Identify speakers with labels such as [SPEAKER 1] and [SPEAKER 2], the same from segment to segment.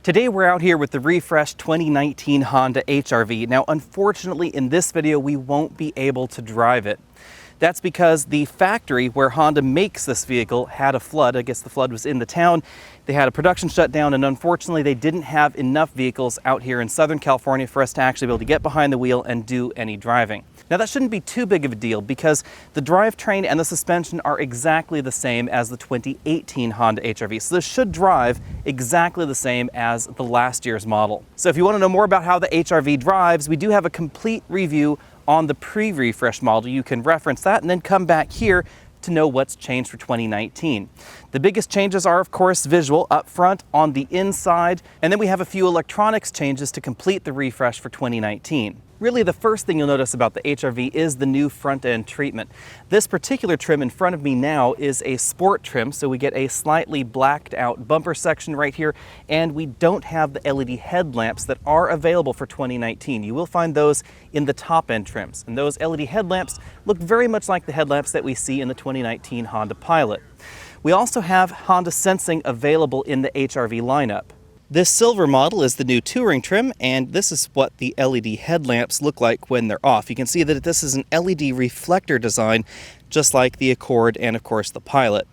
[SPEAKER 1] Today we're out here with the refreshed 2019 Honda HR-V. Now unfortunately in this video we won't be able to drive it. That's because the factory where Honda makes this vehicle had a flood. I guess the flood was in the town. They had a production shutdown and unfortunately they didn't have enough vehicles out here in Southern California for us to actually be able to get behind the wheel and do any driving. Now that shouldn't be too big of a deal because the drivetrain and the suspension are exactly the same as the 2018 Honda HR-V. So this should drive exactly the same as the last year's model. So if you want to know more about how the HR-V drives, we do have a complete review on the pre-refresh model. You can reference that and then come back here to know what's changed for 2019. The biggest changes are, of course, visual up front, on the inside, and then we have a few electronics changes to complete the refresh for 2019. Really, the first thing you'll notice about the HR-V is the new front-end treatment. This particular trim in front of me now is a sport trim, so we get a slightly blacked out bumper section right here, and we don't have the LED headlamps that are available for 2019. You will find those in the top-end trims, and those LED headlamps look very much like the headlamps that we see in the 2019 Honda Pilot. We also have Honda Sensing available in the HR-V lineup. This silver model is the new touring trim, and this is what the LED headlamps look like when they're off. You can see that this is an LED reflector design, just like the Accord and of course the Pilot.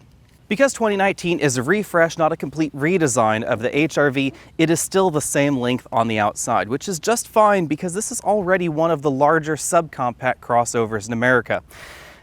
[SPEAKER 1] Because 2019 is a refresh, not a complete redesign of the HR-V, it is still the same length on the outside, which is just fine because this is already one of the larger subcompact crossovers in America.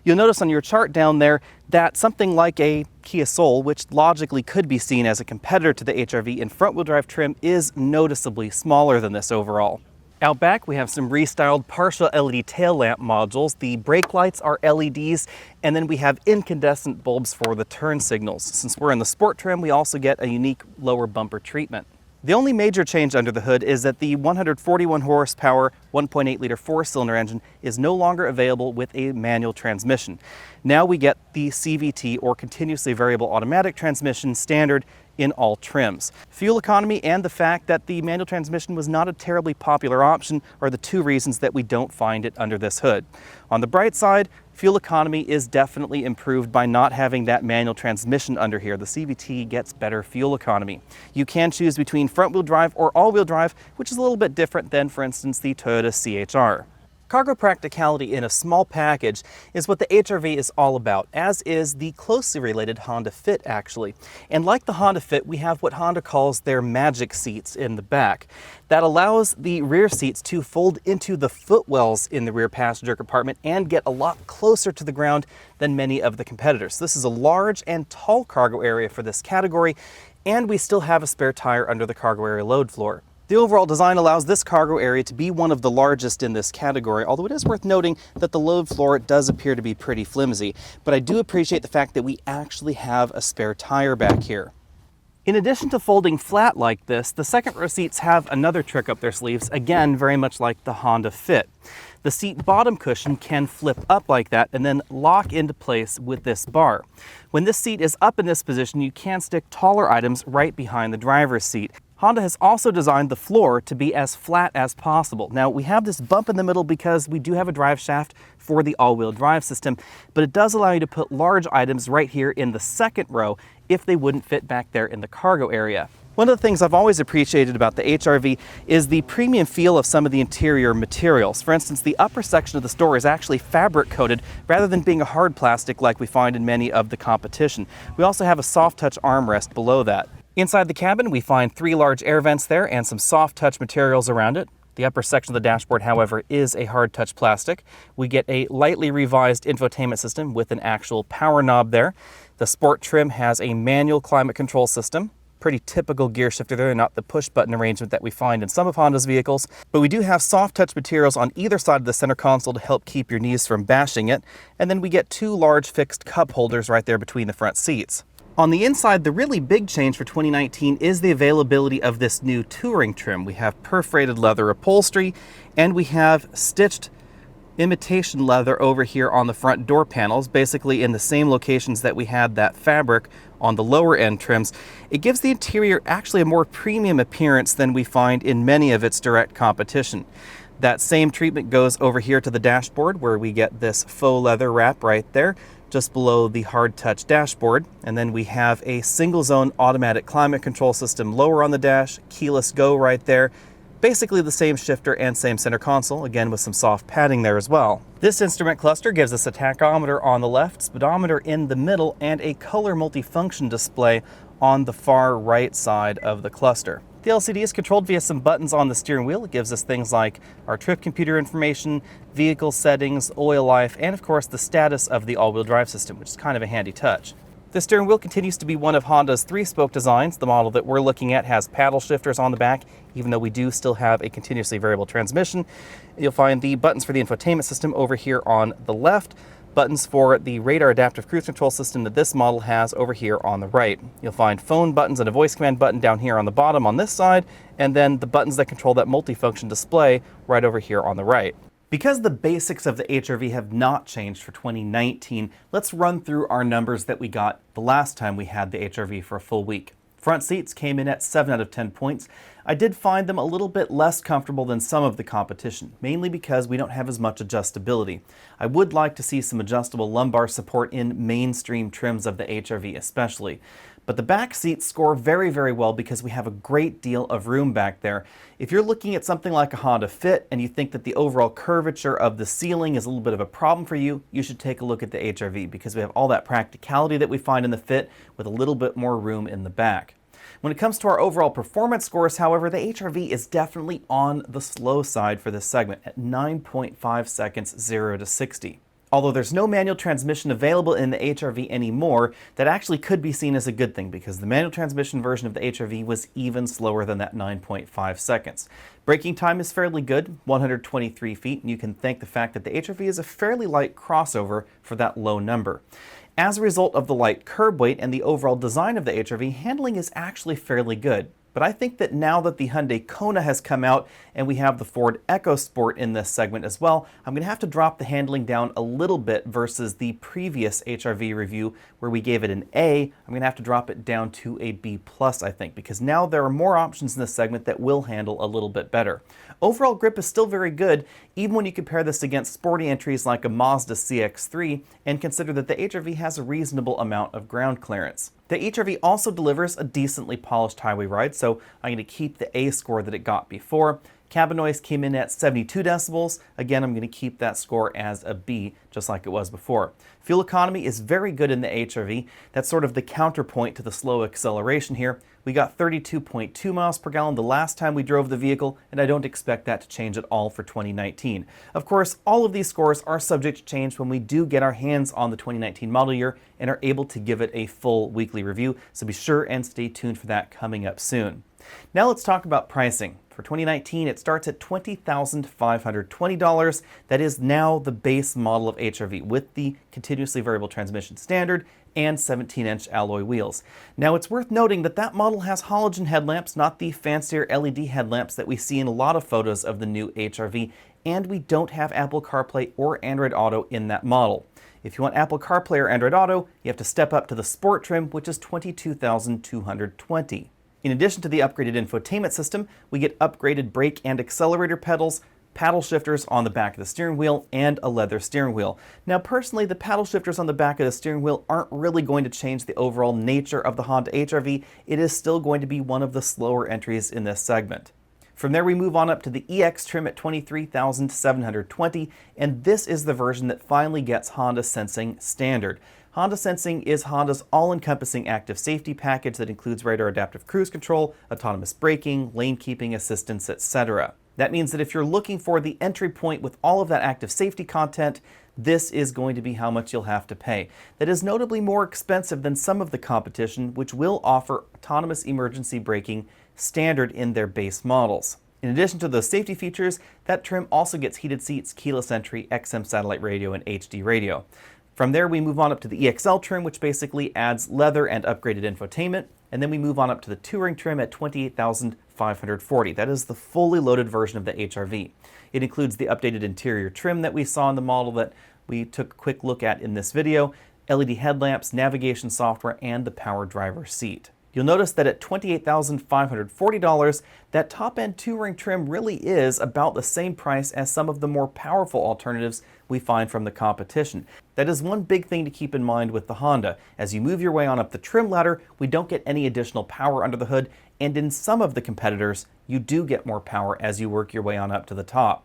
[SPEAKER 1] You'll notice on your chart down there that something like a Kia Soul, which logically could be seen as a competitor to the HR-V in front-wheel drive trim, is noticeably smaller than this overall. Out back, we have some restyled partial LED tail lamp modules. The brake lights are LEDs, and then we have incandescent bulbs for the turn signals. Since we're in the sport trim, we also get a unique lower bumper treatment. The only major change under the hood is that the 141 horsepower 1.8 liter four-cylinder engine is no longer available with a manual transmission. Now we get the CVT, or continuously variable automatic transmission, standard in all trims. Fuel economy and the fact that the manual transmission was not a terribly popular option are the two reasons that we don't find it under this hood. On the bright side, fuel economy is definitely improved by not having that manual transmission under here. The CVT gets better fuel economy. You can choose between front-wheel drive or all-wheel drive, which is a little bit different than, for instance, the Toyota CHR. Cargo practicality in a small package is what the HR-V is all about, as is the closely related Honda Fit actually. And like the Honda Fit, we have what Honda calls their magic seats in the back. That allows the rear seats to fold into the footwells in the rear passenger compartment and get a lot closer to the ground than many of the competitors. This is a large and tall cargo area for this category, and we still have a spare tire under the cargo area load floor. The overall design allows this cargo area to be one of the largest in this category, although it is worth noting that the load floor does appear to be pretty flimsy. But I do appreciate the fact that we actually have a spare tire back here. In addition to folding flat like this, the second row seats have another trick up their sleeves, again very much like the Honda Fit. The seat bottom cushion can flip up like that and then lock into place with this bar. When this seat is up in this position, you can stick taller items right behind the driver's seat. Honda has also designed the floor to be as flat as possible. Now we have this bump in the middle because we do have a drive shaft for the all-wheel drive system, but it does allow you to put large items right here in the second row if they wouldn't fit back there in the cargo area. One of the things I've always appreciated about the HR-V is the premium feel of some of the interior materials. For instance, the upper section of the door is actually fabric coated rather than being a hard plastic like we find in many of the competition. We also have a soft touch armrest below that. Inside the cabin, we find 3 large air vents there and some soft touch materials around it. The upper section of the dashboard, however, is a hard touch plastic. We get a lightly revised infotainment system with an actual power knob there. The sport trim has a manual climate control system. Pretty typical gear shifter there, not the push button arrangement that we find in some of Honda's vehicles. But we do have soft touch materials on either side of the center console to help keep your knees from bashing it. And then we get 2 large fixed cup holders right there between the front seats. On the inside, the really big change for 2019 is the availability of this new touring trim. We have perforated leather upholstery, and we have stitched imitation leather over here on the front door panels, basically in the same locations that we had that fabric on the lower end trims. It gives the interior actually a more premium appearance than we find in many of its direct competition. That same treatment goes over here to the dashboard, where we get this faux leather wrap right there, just below the hard touch dashboard. And then we have a single zone automatic climate control system lower on the dash, keyless go right there. Basically the same shifter and same center console, again with some soft padding there as well. This instrument cluster gives us a tachometer on the left, speedometer in the middle, and a color multifunction display on the far right side of the cluster. The LCD is controlled via some buttons on the steering wheel. It gives us things like our trip computer information, vehicle settings, oil life, and of course the status of the all-wheel drive system, which is kind of a handy touch. The steering wheel continues to be one of Honda's 3-spoke designs. The model that we're looking at has paddle shifters on the back, even though we do still have a continuously variable transmission. You'll find the buttons for the infotainment system over here on the left, buttons for the radar adaptive cruise control system that this model has over here on the right. You'll find phone buttons and a voice command button down here on the bottom on this side, and then the buttons that control that multifunction display right over here on the right. Because the basics of the HRV have not changed for 2019, let's run through our numbers that we got the last time we had the HRV for a full week. Front seats came in at 7 out of 10 points. I did find them a little bit less comfortable than some of the competition, mainly because we don't have as much adjustability. I would like to see some adjustable lumbar support in mainstream trims of the HRV especially. But the back seats score very, very well because we have a great deal of room back there. If you're looking at something like a Honda Fit and you think that the overall curvature of the ceiling is a little bit of a problem for you, you should take a look at the HRV because we have all that practicality that we find in the Fit with a little bit more room in the back. When it comes to our overall performance scores, however, the HRV is definitely on the slow side for this segment at 9.5 seconds 0 to 60. Although there's no manual transmission available in the HRV anymore, that actually could be seen as a good thing because the manual transmission version of the HRV was even slower than that 9.5 seconds. Braking time is fairly good, 123 feet, and you can thank the fact that the HRV is a fairly light crossover for that low number. As a result of the light curb weight and the overall design of the HRV, handling is actually fairly good. But I think that now that the Hyundai Kona has come out and we have the Ford EcoSport in this segment as well, I'm going to have to drop the handling down a little bit versus the previous HRV review where we gave it an A. I'm going to have to drop it down to a B+, I think, because now there are more options in this segment that will handle a little bit better. Overall grip is still very good, even when you compare this against sporty entries like a Mazda CX-3 and consider that the HRV has a reasonable amount of ground clearance. The HRV also delivers a decently polished highway ride, so I'm going to keep the A score that it got before. Cabin noise came in at 72 decibels. Again, I'm going to keep that score as a B, just like it was before. Fuel economy is very good in the HRV. That's sort of the counterpoint to the slow acceleration here. We got 32.2 miles per gallon the last time we drove the vehicle, and I don't expect that to change at all for 2019. Of course, all of these scores are subject to change when we do get our hands on the 2019 model year and are able to give it a full weekly review, so be sure and stay tuned for that coming up soon. Now let's talk about pricing. For 2019, it starts at $20,520. That is now the base model of HRV with the continuously variable transmission standard and 17-inch alloy wheels. Now it's worth noting that that model has halogen headlamps, not the fancier LED headlamps that we see in a lot of photos of the new HRV, and we don't have Apple CarPlay or Android Auto in that model. If you want Apple CarPlay or Android Auto, you have to step up to the Sport trim, which is $22,220. In addition to the upgraded infotainment system, we get upgraded brake and accelerator pedals, paddle shifters on the back of the steering wheel, and a leather steering wheel. Now personally, the paddle shifters on the back of the steering wheel aren't really going to change the overall nature of the Honda HRV. It is still going to be one of the slower entries in this segment. From there we move on up to the EX trim at $23,720, and this is the version that finally gets Honda Sensing standard. Honda Sensing is Honda's all-encompassing active safety package that includes radar adaptive cruise control, autonomous braking, lane keeping assistance, etc. That means that if you're looking for the entry point with all of that active safety content, this is going to be how much you'll have to pay. That is notably more expensive than some of the competition, which will offer autonomous emergency braking standard in their base models. In addition to those safety features, that trim also gets heated seats, keyless entry, XM satellite radio, and HD radio. From there, we move on up to the EXL trim, which basically adds leather and upgraded infotainment. And then we move on up to the Touring trim at $28,540. That is the fully loaded version of the HRV. It includes the updated interior trim that we saw in the model that we took a quick look at in this video, LED headlamps, navigation software, and the power driver seat. You'll notice that at $28,540, that top-end Touring trim really is about the same price as some of the more powerful alternatives we find from the competition. That is one big thing to keep in mind with the Honda. As you move your way on up the trim ladder, we don't get any additional power under the hood, and in some of the competitors, you do get more power as you work your way on up to the top.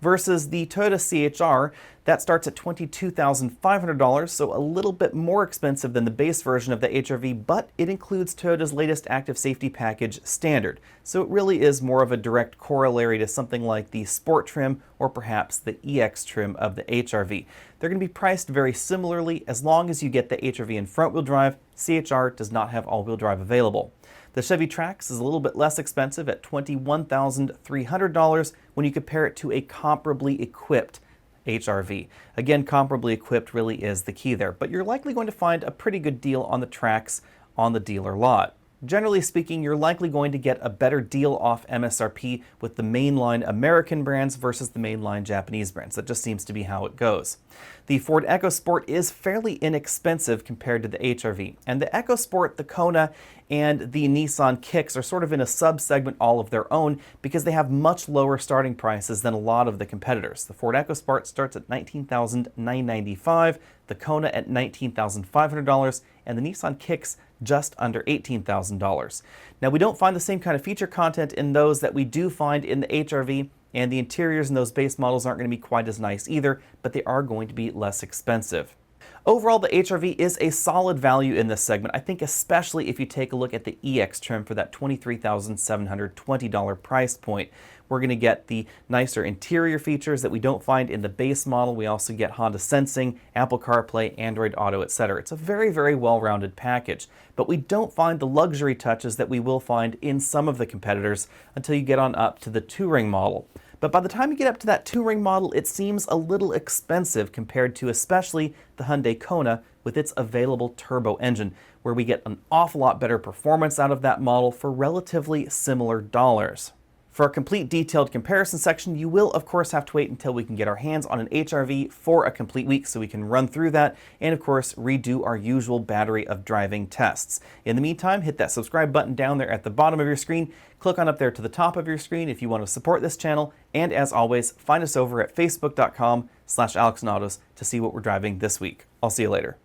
[SPEAKER 1] Versus the Toyota CHR, that starts at $22,500, so a little bit more expensive than the base version of the HR-V, but it includes Toyota's latest active safety package standard. So it really is more of a direct corollary to something like the Sport trim or perhaps the EX trim of the HR-V. They're going to be priced very similarly as long as you get the HR-V in front-wheel drive. CHR does not have all-wheel drive available. The Chevy Trax is a little bit less expensive at $21,300 when you compare it to a comparably equipped HR-V. Again, comparably equipped really is the key there, but you're likely going to find a pretty good deal on the Trax on the dealer lot. Generally speaking, you're likely going to get a better deal off MSRP with the mainline American brands versus the mainline Japanese brands. That just seems to be how it goes. The Ford EcoSport is fairly inexpensive compared to the HR-V, and the EcoSport, the Kona, and the Nissan Kicks are sort of in a sub-segment all of their own because they have much lower starting prices than a lot of the competitors. The Ford EcoSport starts at $19,995, the Kona at $19,500, and the Nissan Kicks just under $18,000. Now, we don't find the same kind of feature content in those that we do find in the HR-V, and the interiors in those base models aren't going to be quite as nice either, but they are going to be less expensive. Overall, the HR-V is a solid value in this segment, I think especially if you take a look at the EX trim for that $23,720 price point. We're going to get the nicer interior features that we don't find in the base model. We also get Honda Sensing, Apple CarPlay, Android Auto, etc. It's a very, very well-rounded package, but we don't find the luxury touches that we will find in some of the competitors until you get on up to the Touring model. But by the time you get up to that Touring model, it seems a little expensive compared to especially the Hyundai Kona with its available turbo engine, where we get an awful lot better performance out of that model for relatively similar dollars. For a complete detailed comparison section, you will of course have to wait until we can get our hands on an HR-V for a complete week so we can run through that and of course redo our usual battery of driving tests. In the meantime, hit that subscribe button down there at the bottom of your screen, click on up there to the top of your screen if you want to support this channel, and as always, find us over at facebook.com/AlexandAutos to see what we're driving this week. I'll see you later.